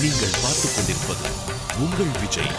நீங்கள் பார்த்துக் கொண்டிருப்பது உங்கள் விஜய்.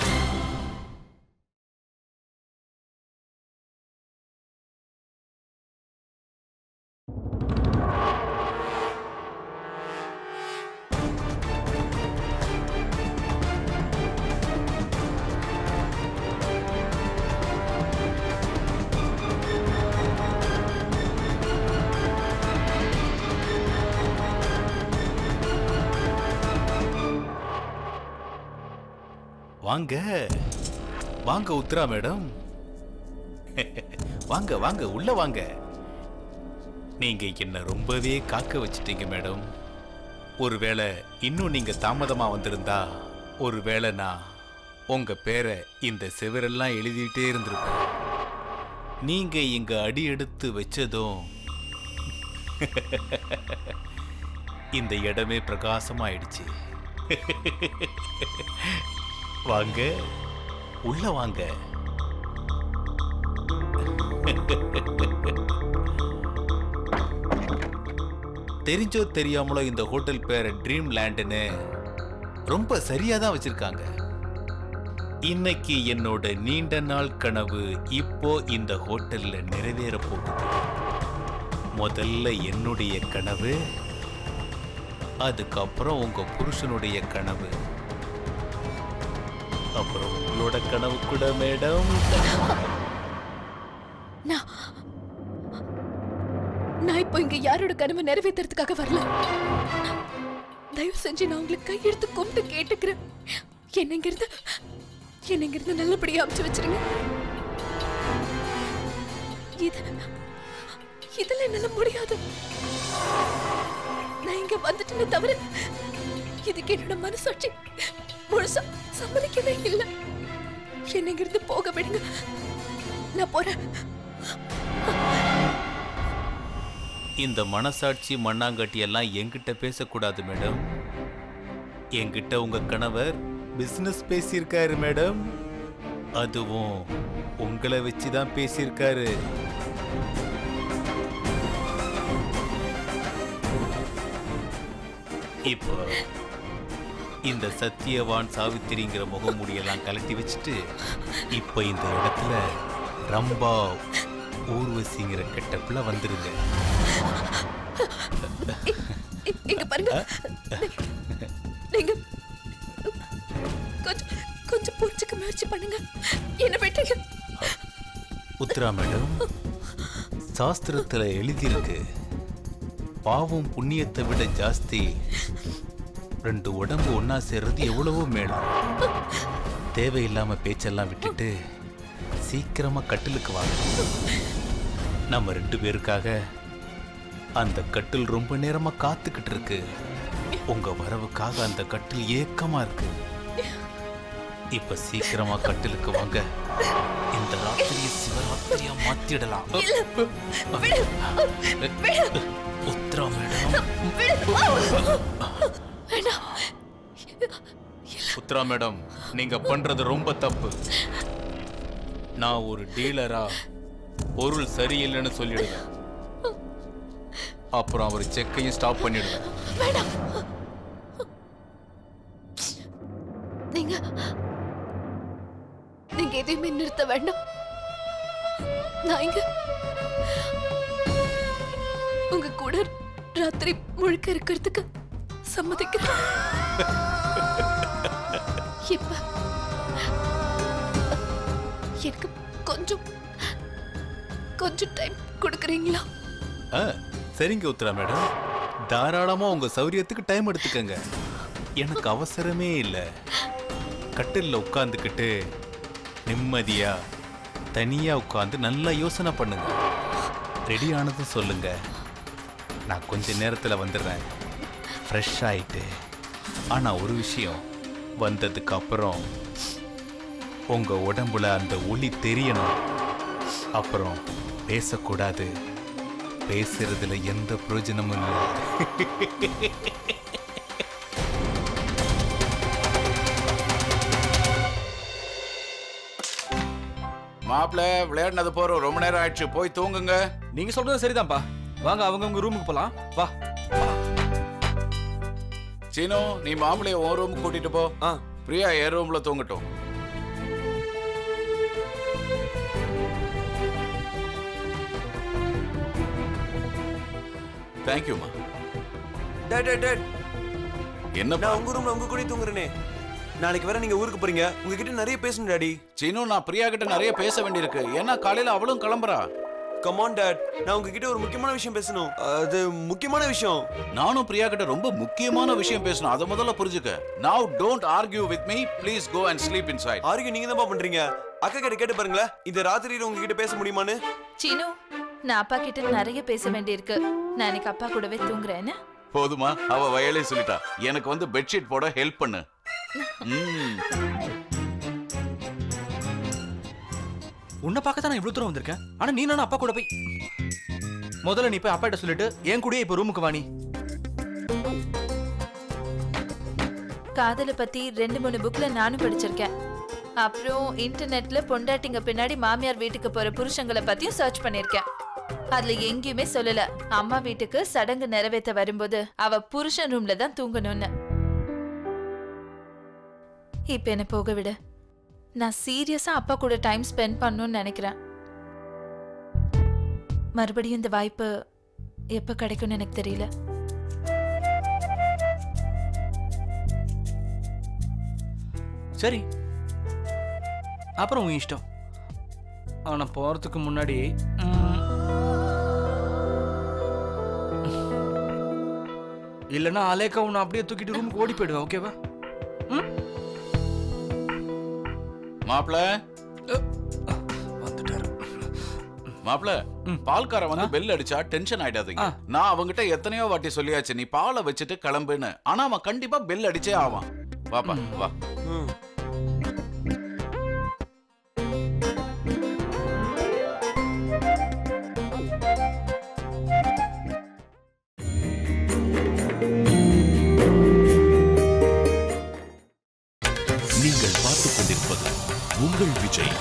வாங்க வாங்க உத்ரா மேடம், வாங்க வாங்க உள்ள வாங்க. நீங்க என்ன ரொம்பவே காக்க வச்சிட்டீங்க மேடம். ஒருவேளை இன்னும் நீங்க தாமதமா வந்திருந்தா ஒருவேளை நான் உங்க பேரை இந்த செவரெல்லாம் எழுதிட்டே இருந்திருப்பேன். நீங்க இங்க அடி எடுத்து வச்சதும் இந்த இடமே பிரகாசமாயிடுச்சு. வாங்க உள்ள வாங்க. தெரிஞ்சோ தெரியாமலோ இந்த ஹோட்டல் பேர் ட்ரீம் லேண்ட்னு ரொம்ப சரியா தான் வச்சிருக்காங்க. இன்னைக்கு என்னோட நீண்ட நாள் கனவு இப்போ இந்த ஹோட்டல்ல நிறைவேற போகுது. முதல்ல என்னுடைய கனவு, அதுக்கப்புறம் உங்க புருஷனுடைய கனவு, அப்புறம் உங்களோட கனவு கூட மேடம். நான் இப்போ இங்க யாரோட கனவு நிறைவேற்றுறதுக்காக வரல. தயவு செஞ்சு நான் உங்களுக்கு கையெடுத்து கும்பிட்டு கேட்டுக்கிறேன். என்னங்கிருந்து நல்லபடியா அமைச்சு வச்சிருங்க. இதுல என்னால முடியாது. நான் இங்க வந்துட்டேன்னு தவிர இதுக்கு என்னோட மனசாட்சி முழுசா சம்மதிக்கவே இல்லை. என்னங்கிருந்து போக விடுங்க, நான் போறேன். இந்த மனசாட்சி மண்ணாங்கட்டி எல்லாம் என்கிட்ட பேசக்கூடாது மேடம். என்கிட்ட உங்க கணவர் பிசினஸ் பேசியிருக்காரு மேடம். அதுவும் உங்களை வச்சுதான் பேசியிருக்காரு. இப்போ இந்த சத்தியவான் சாவித்திரிங்கிற முகமூடியெல்லாம் கலட்டி வச்சுட்டு இப்ப இந்த இடத்துல ரம்பா ஊர்வசிங்கிற கெட்டப்புல வந்துருங்க. இங்க பாருங்க, நீங்க கொஞ்சம் புரிஞ்சுக்க முயற்சி பண்ணுங்க. என்ன விட்டீங்க உத்ரா மேடம், சாஸ்திரத்துல எழுதியிருக்கு, பாவம் புண்ணியத்தை விட ஜாஸ்தி ரெண்டு உடம்பு ஒன்னா சேர்றது எவ்வளவோ மேலும். தேவையில்லாம பேச்செல்லாம் விட்டுட்டு சீக்கிரமா கட்டிலுக்கு வாங்க. நம்ம ரெண்டு பேருக்காக அந்த கட்டில் ரொம்ப நேரமா காத்துக்கிட்டு இருக்கு. உங்க வரவுக்காக அந்த கட்டில் ஏக்கமா இருக்கு. இப்ப சீக்கிரமா கட்டிலுக்கு வாங்க. இந்த ராத்திரியை சிவராத்திரியா மாத்திடலாம். உத்ரா மேடம், உத்ரா மேடம், நீங்க பண்றது ரொம்ப தப்பு. நான் ஒரு டீலரா பொருள் சரியில்லைன்னு சொல்லிடுவேன். அப்புறம் அவர் செக்கையும் ஸ்டாப் பண்ணிடுவேன். நீங்க எதையுமே நிறுத்த வேண்டாம். நான் இங்க உங்க கூட ராத்திரி முழுக்க இருக்கிறதுக்கு சம்மதிக்கிறேன். இப்ப எனக்கு கொஞ்சம் டைம் கொடுக்குறீங்களா? சரிங்க உத்ரா மேடம், தாராளமா உங்க சௌரியத்துக்கு டைம் எடுத்துக்கங்க. எனக்கு அவசரமே இல்லை. கட்டில்ல உட்காந்துக்கிட்டு நிம்மதியா தனியா உட்காந்து நல்லா யோசனை பண்ணுங்க. ரெடி ஆனதும் சொல்லுங்க, நான் கொஞ்ச நேரத்துல வந்துடுறேன் ஃப்ரெஷ் ஆயிட்டு. ஆனா ஒரு விஷயம், வந்ததுக்கு அப்புறம் உங்க உடம்புல அந்த ஒளி தெரியணும். அப்புறம் பேசக்கூடாது. பேசுறதுல எந்த பிரயோஜனமும் இல்லை. மாப்பிள்ள விளையாடினது போறோம், ரொம்ப நேரம் ஆயிடுச்சு, போய் தூங்குங்க. நீங்க சொல்றது சரிதான்ப்பா. வாங்க அவங்க உங்க ரூமுக்கு போலாம். வா. சீனு, நீ மாப்பிளைய உன் ரூம் கூட்டிட்டு போ. பிரியா என் ரூம்ல தூங்கட்டும். தேங்க்யூமா. என்ன நான் உங்க ரூம்ல உங்க கூட தூங்குறேனே. நாளைக்கு வேற நீங்க ஊருக்கு போறீங்க. உங்ககிட்ட நிறைய பேசணும் டாடி. சீனு, நான் பிரியா கிட்ட நிறைய பேச வேண்டியிருக்கு. ஏன்னா காலையில அவளும் கிளம்புறா. கம் ஆன் டாட், நான் உங்ககிட்ட ஒரு முக்கியமான விஷயம் பேசணும். அது முக்கியமான விஷயம். நானும் பிரியா கிட்ட ரொம்ப முக்கியமான விஷயம் பேசணும். அத முதல்ல புரிஞ்சுக்க. Now don't argue with me. Please go and sleep inside. Argue நீங்க தான் பண்றீங்க. அக்கா கிட்ட கேட்டு பாருங்களேன். இந்த ராத்திரியில உங்ககிட்ட பேச முடியுமான்னு. சீனு, நான் அப்பா கிட்ட நிறைய பேச வேண்டியிருக்கு. நான் எனக்கு அப்பா கூடவே தூங்குறேன். போதுமா? அவ வயலே சொல்லிட்டா. எனக்கு வந்து பெட்ஷீட் போட ஹெல்ப் பண்ணு. உன்னை பார்க்க தான் நான் இவ்வளவு தூரம் வந்திருக்கேன். ஆனா நீ நானும் அப்பா கூட போய் முதல்ல நீ போய் அப்பா கிட்ட சொல்லிட்டு என் கூடயே இப்ப ரூமுக்கு வாணி. காதலை பத்தி 2-3 புக்ல நானும் படிச்சிருக்கேன். அப்புறம் இன்டர்நெட்ல பொண்டாட்டிங்க பின்னாடி மாமியார் வீட்டுக்கு போற புருஷங்களை பத்தியும் சர்ச் பண்ணிருக்கேன். அதுல எங்கேயுமே சொல்லல அம்மா வீட்டுக்கு சடங்கு நிறைவேற்ற வரும்போது அவ புருஷன் ரூம்ல தான் தூங்கணும்னு. இப்ப என்ன போக விட. நான் சீரியஸா அப்பா கூட டைம் ஸ்பெண்ட் பண்ணணும்னு நினைக்கிறேன். மறுபடியும் இந்த வாய்ப்பு எப்ப கிடைக்கும்னு எனக்கு தெரியல. சரி, அப்புறம் உன் இஷ்டம். ஆனா போறதுக்கு முன்னாடி இல்லைன்னா அலேக்கா உன்னை அப்படியே தூக்கிட்டு ரூமுக்கு ஓடி போயிடுவேன். ஓகேவா? மாப்பிள வந்துட்டாரு. மாப்பிள, பால்காரன் வந்து பெல் அடிச்சா டென்ஷன் ஆயிடாதீங்க. நான் அவங்கிட்ட எத்தனையோ வாட்டி சொல்லியாச்சு, நீ பாலை வச்சுட்டு கிளம்புன்னு. ஆனா அவன் கண்டிப்பா பெல் அடிச்சே ஆவான். வாப்பா வா. நீங்கள் பார்த்துக் கொண்டிருப்பது உங்கள் விஜய்.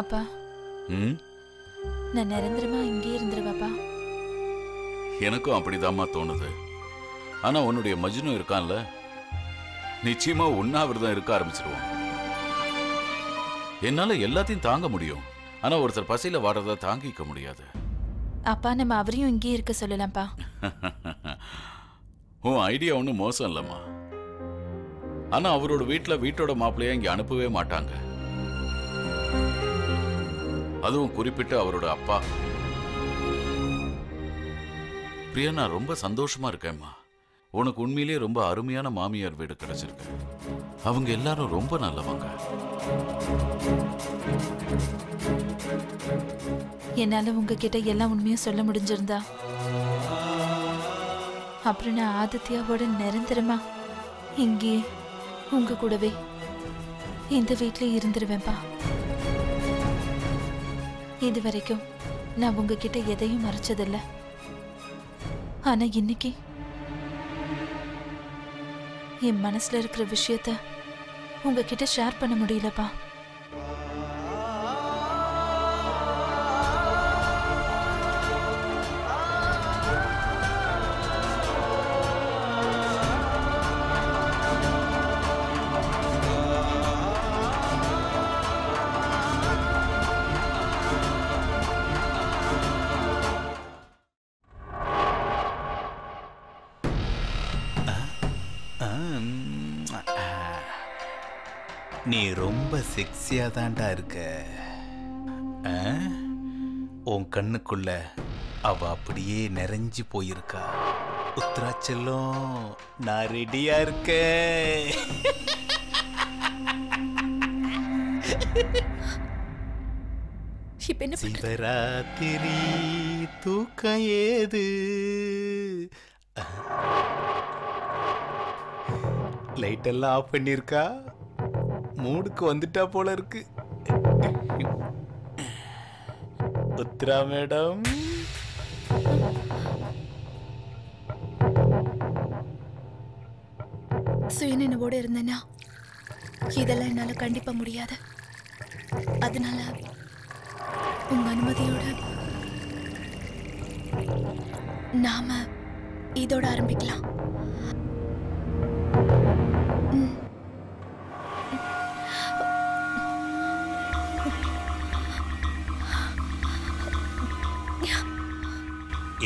அப்பா, நான் நிரந்தரமா இங்கே இருந்துருவாப்பா. எனக்கும் அப்படிதாம்மா தோணுது. ஆனா உன்னுடைய மஜ்னு இருக்கான்ல, நிச்சயமா உண்ணாவிரதம் இருக்க ஆரம்பிச்சிருவான். என்னால எல்லாத்தையும் தாங்க முடியும், ஆனா ஒருத்தர் பசியில வாடுறத தாங்கிக்க முடியாது. அப்பா, நம்ம அவரையும் இங்கே இருக்க சொல்லலாம்ப்பா. உன் ஐடியா ஒன்றும் மோசம் இல்லம்மா. ஆனா அவரோட வீட்டோட மாப்பிள்ளைய இங்க அனுப்பவே மாட்டாங்க. அதுவும் குறிப்பிட்டு அவரோட அப்பா. பிரியா, நான் ரொம்ப சந்தோஷமா இருக்கேம்மா. உனக்கு உண்மையிலேயே ரொம்ப அருமையான மாமியார் வீடு கிடைச்சிருக்கு. அவங்க எல்லாரும் ரொம்ப நல்லவங்க. என்னால உங்ககிட்ட எல்லா உண்மையும் சொல்ல முடிஞ்சிருந்தா அப்புறம் நான் ஆதித்யாவோட நிரந்தரமா இங்கே உங்க கூடவே இந்த வீட்ல இருந்துருவேன்பா. இது வரைக்கும் நான் உங்ககிட்ட எதையும் மறைச்சதில்ல. ஆனா இன்னைக்கு என் மனசுல இருக்கிற விஷயத்த உங்ககிட்ட ஷேர் பண்ண முடியலப்பா. நீ ரொம்ப செக்ஸியா தான்டா இருக்க. உன் கண்ணுக்குள்ள அவ அப்படியே நிறைஞ்சு போயிருக்கா. உத்தராச்சலம், நான் ரெடியா இருக்கேன். சிவராத்திரி தூக்கம் ஏது? லைட் எல்லாம் ஆஃப் பண்ணிருக்கா. மூடுக்கு வந்துட்டா போல இருக்கு. உத்ரா மேடம், சுயநினைவோடு இருந்தேன்னா இதெல்லாம் என்னால கண்டிப்பா முடியாது. அதனால உங்க அனுமதியோட நாம இதோட ஆரம்பிக்கலாம்.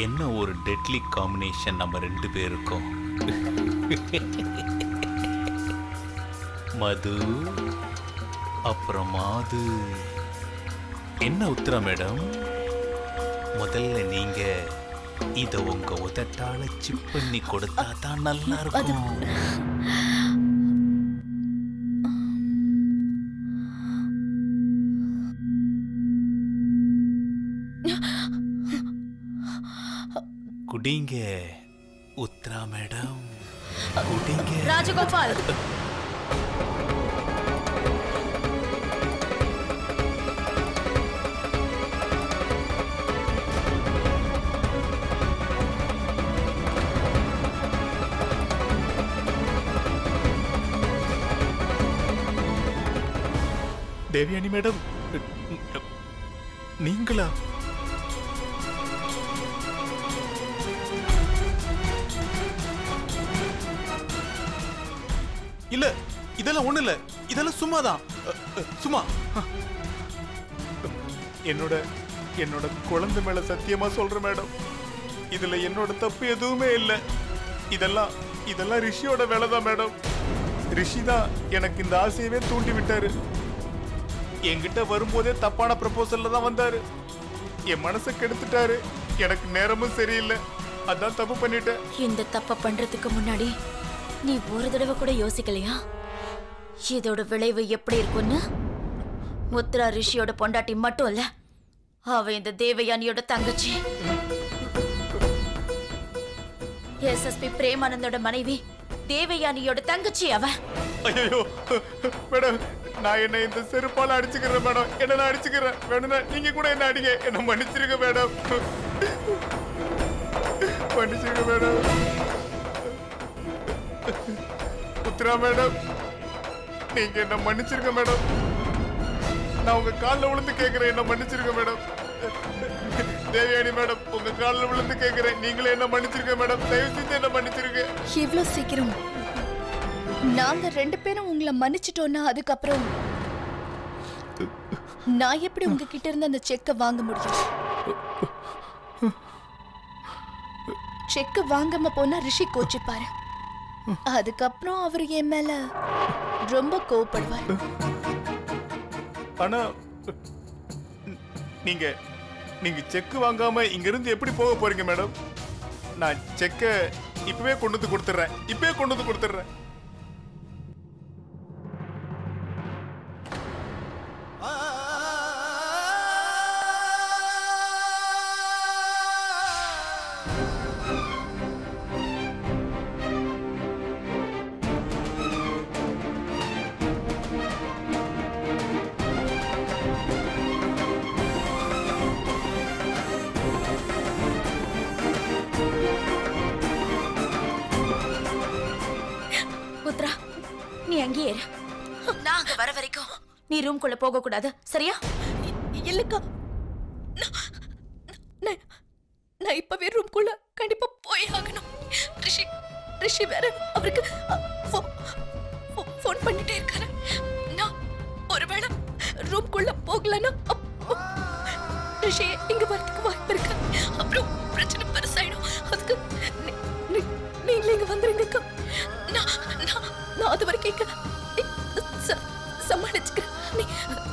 என்ன ஒரு டெட்லி காம்பினேஷன் நம்ம ரெண்டு பேருக்கும். மது அப்புறம் மாது. என்ன உத்தரா மேடம், முதல்ல நீங்க இத உங்க உதட்டால சிப் பண்ணி கொடுத்தா தான் நல்லா இருக்கும். குடிங்க உத்ரா மேடம், குடிங்க. ராஜகோபால், தேவயானி மேடம், நீங்களா? இல்ல, இதெல்லாம் ஒண்ணு இல்ல, இதெல்லாம் சும்மாதான். சும்மா. என்னோட குழந்தை மேல சத்தியமா சொல்றேன் மேடம், இதுல என்னோட தப்பு எதுவுமே இல்ல. இதெல்லாம் ரிஷியோட வேலைதான் மேடம். ரிஷி தான் எனக்கு இந்த ஆசையவே தூண்டி விட்டாரு. என்கிட்ட வரும்போதே தப்பான ப்ரப்போசல்ல தான் வந்தாரு. என் மனசை கெடுத்துட்டாரு. எனக்கு நேரமும் சரியில்லை, அதான் தப்பு பண்ணிட்டேன். இந்த தப்ப பண்றதுக்கு முன்னாடி நீ ஒரு தடவை கூட யோசிக்கலையா இதோட விளைவு எப்படி இருக்கும்னு? உத்ரா ரிஷியோட பொண்டாட்டி மட்டும் இல்ல, அவ இந்த தேவயானியோட தங்கச்சி. எஸ்எஸ்பி பிரேமானந்தோட மனைவி தேவயானியோட தங்கச்சி அவ. ஐயோ மேடம், நான் என்ன இந்த செருப்பால அடிச்சுக்கிறேன் மேடம். என்ன நான் அடிச்சுக்கிறேன். வேணும்னா நீங்க கூட என்ன அடிங்க. என்ன மன்னிச்சிருங்க மேடம். மன்னிச்சிருங்க மேடம். உத்ரா மேடம், நீங்க என்ன மன்னிச்சிருங்க மேடம். நான் உங்க காலில் விழுந்து கேட்கிறேன், என்ன மன்னிச்சிருங்க மேடம். தேவயானி மேடம், உங்க காலில் விழுந்து கேட்கிறேன், நீங்களே என்ன மன்னிச்சிருங்க மேடம். தயவு செஞ்சு என்ன மன்னிச்சிருங்க. இவ்வளவு சீக்கிரம் நாங்க ரெண்டு பேரும் உங்களை மன்னிச்சிட்டோம்னா அதுக்கப்புறம் நான் எப்படி உங்ககிட்ட இருந்து அந்த செக்கை வாங்க முடியும்? செக்கு வாங்காம போனா ரிஷி கோச்சிப்பாரு. அதுக்கப்புறம் அவர் என் மேல ரொம்ப கோவப்படுவார். ஆனா நீங்க செக் வாங்காம இங்க இருந்து எப்படி போக போறீங்க மேடம்? நான் செக்க இப்பவே கொண்டு வந்து கொடுத்துறேன். இப்பவே கொண்டு வந்து கொடுத்துறேன். புத்ரா, நீ அங்கேயே இரு. நான் அங்க வர வரைக்கும் நீ ரூம்குள்ள போக கூடாது, சரியா? இல்லக்கா, நான் இப்பவே ரூம்குள்ள கண்டிப்பா போய் ஆகணும். ரிஷி வேற அவருக்கு ஃபோன் பண்ணிட்டே இருக்காரு. நான் ஒருவேளை ரூம்குள்ள போகலன்னா ரிஷி இங்க வரதுக்கு வாய்ப்பு இருக்கு. அப்புறம் பிரச்சனை பெருசாயிடும். அதுக்கு நீங்க இங்க வந்துருங்கக்கா. நான் அது வரைக்கும் சமாளிச்சுக்கிறேன்.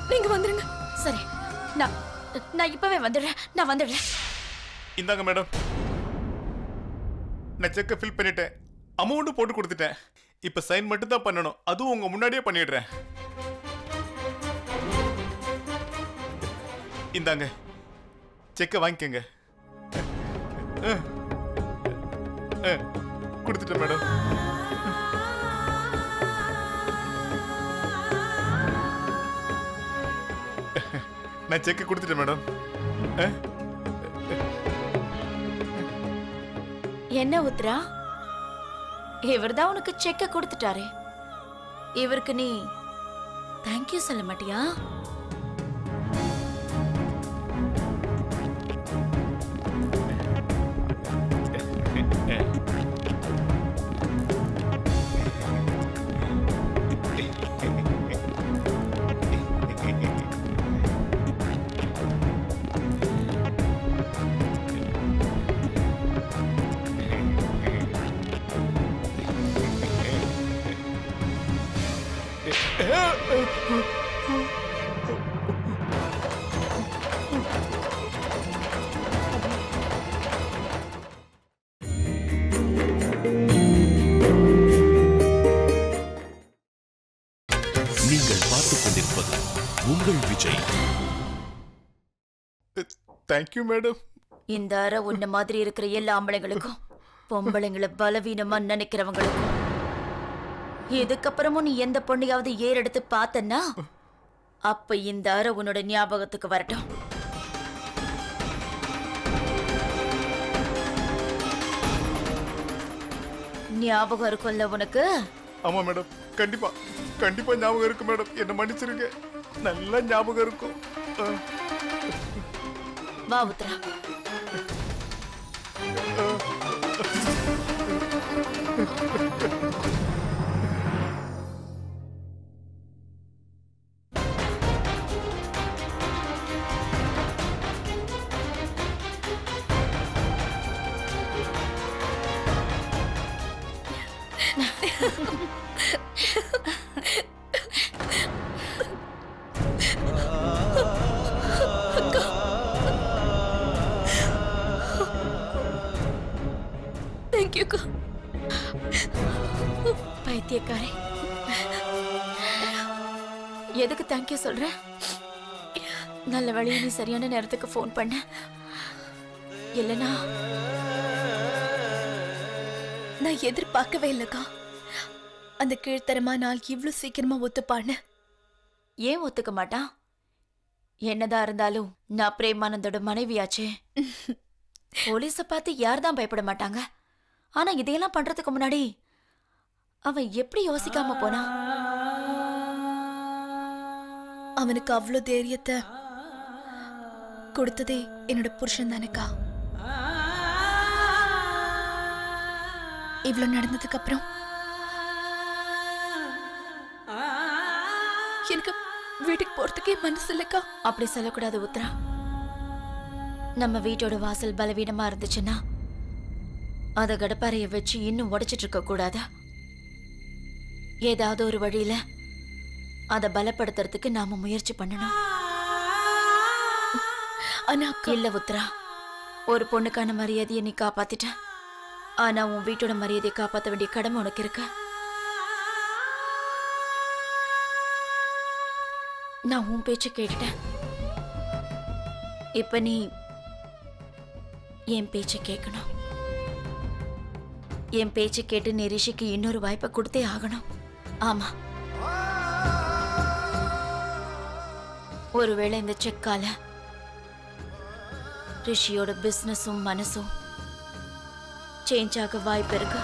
நீங்க வந்துருங்க. சரி, நான் இப்பவே வந்துடுறேன். நான் வந்துடுறேன். இந்தாங்க மேடம், நான் செக்க ஃபில் பண்ணிட்டேன். அமௌண்ட் போட்டு கொடுத்துட்டேன். இப்ப சைன் மட்டும் தான் பண்ணணும். அதுவும் உங்க முன்னாடியே பண்ணிடுறேன். இந்தாங்க, செக்க வாங்கிக்கங்க. கொடுத்துட்டேன் மேடம். நான் செக் கொடுத்துட்டேன் மேடம். என்ன உத்ரா, இவர்தான் உனக்கு செக்க கொடுத்துட்டாரே, இவருக்கு நீ தேங்க்யூ சொல்ல மாட்டியா? நீங்கள் பார்த்துக் கொண்டிருப்பது உங்கள் விஜய். Thank you madam. இந்த அறை உன்ன மாதிரி இருக்கிற எல்லா ஆம்பளைங்களுக்கும், பொம்பளைங்களை பலவீனமா நினைக்கிறவங்களுக்கும், இதுக்கப்புறமும் நீ எந்த பொண்ணையாவது ஏறெடுத்து பார்த்தன்னா அப்ப இந்த அறை உன்னோட ஞாபகத்துக்கு வரட்டும். ஞாபகம் இருக்கும்ல உனக்கு? ஆமா மேடம், கண்டிப்பா கண்டிப்பா ஞாபகம் இருக்கு மேடம். என்ன மன்னிச்சிருங்க, நல்லா ஞாபகம் இருக்கும். வா உத்ரா. பைத்தியக்காரி, எதுக்கு தேங்க்யூ சொல்ற? நல்ல வழியை நீ சரியான நேரத்துக்கு போன் பண்ண, இல்லனா நான் எதிர்பார்க்கவே இல்லக்கா. அந்த கீழ்த்தரமா நாள் இவ்வளவு சீக்கிரமா ஒத்துப்பான்னு. ஏன் ஒத்துக்க மாட்டான்? என்னதான் இருந்தாலும் நான் பிரேமானந்தோட மனைவியாச்சே. போலீஸ பார்த்து யார்தான் பயப்பட மாட்டாங்க? ஆனா இதையெல்லாம் பண்றதுக்கு முன்னாடி அவன் எப்படி யோசிக்காம போனா? அவனுக்கு அவ்வளோ தைரியத்தை கொடுத்ததே என்னோட புருஷன் தானேக்கா. இவ்வளவு நடந்ததுக்கு அப்புறம் எனக்கு வீட்டுக்கு போறதுக்கே மனசு இல்லக்கா. அப்படி சொல்லக்கூடாது உத்ரா. நம்ம வீட்டோட வாசல் பலவீனமா இருந்துச்சுன்னா அத கடப்பாறைய வச்சு இன்னும் உடைச்சிட்டு இருக்க கூடாது. ஏதாவது ஒரு வழியில அத பலப்படுத்துறதுக்கு நாம முயற்சி பண்ணணும். ஆனா இல்ல உத்ரா, ஒரு பொண்ணுக்கான மரியாதையை நீ காப்பாத்திட்ட. ஆனா உன் வீட்டோட மரியாதையை காப்பாற்ற வேண்டிய கடமை உனக்கு இருக்கு. நான் உன் பேச்ச கேட்டுட்டேன். இப்ப நீ என் பேச்ச கேட்கணும். என் பேச்ச கேட்டு நீ ரிஷிக்கு இன்னொரு வாய்ப்பை கொடுத்தே ஆகணும். ஆமா, ஒருவேளை இந்த செக்கால ரிஷியோட பிசினஸும் மனசும் சேஞ்ச் ஆக வாய்ப்பு இருக்கு.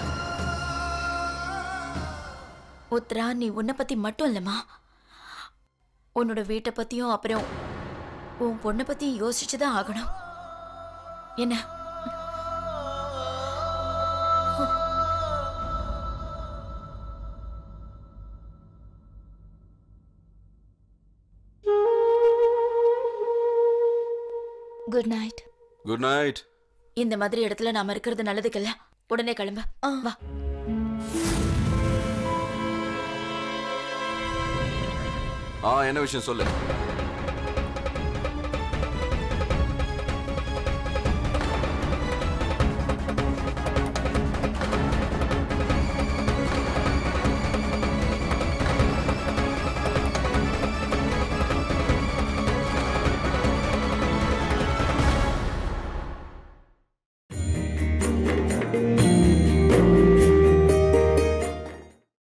உத்ரா, நீ உன்னை பத்தி மட்டும் இல்லம்மா, உன்னோட வீட்டை பத்தியும் அப்புறம் உன் பொண்ணை பத்தியும் யோசிச்சுதான் ஆகணும். என்ன? Good night. Good night. இந்த மாதிரி இடத்துல நாம இருக்கிறது நல்லதுக்கல்ல. உடனே கிளம்ப. வா. என்ன விஷயம் சொல்லு.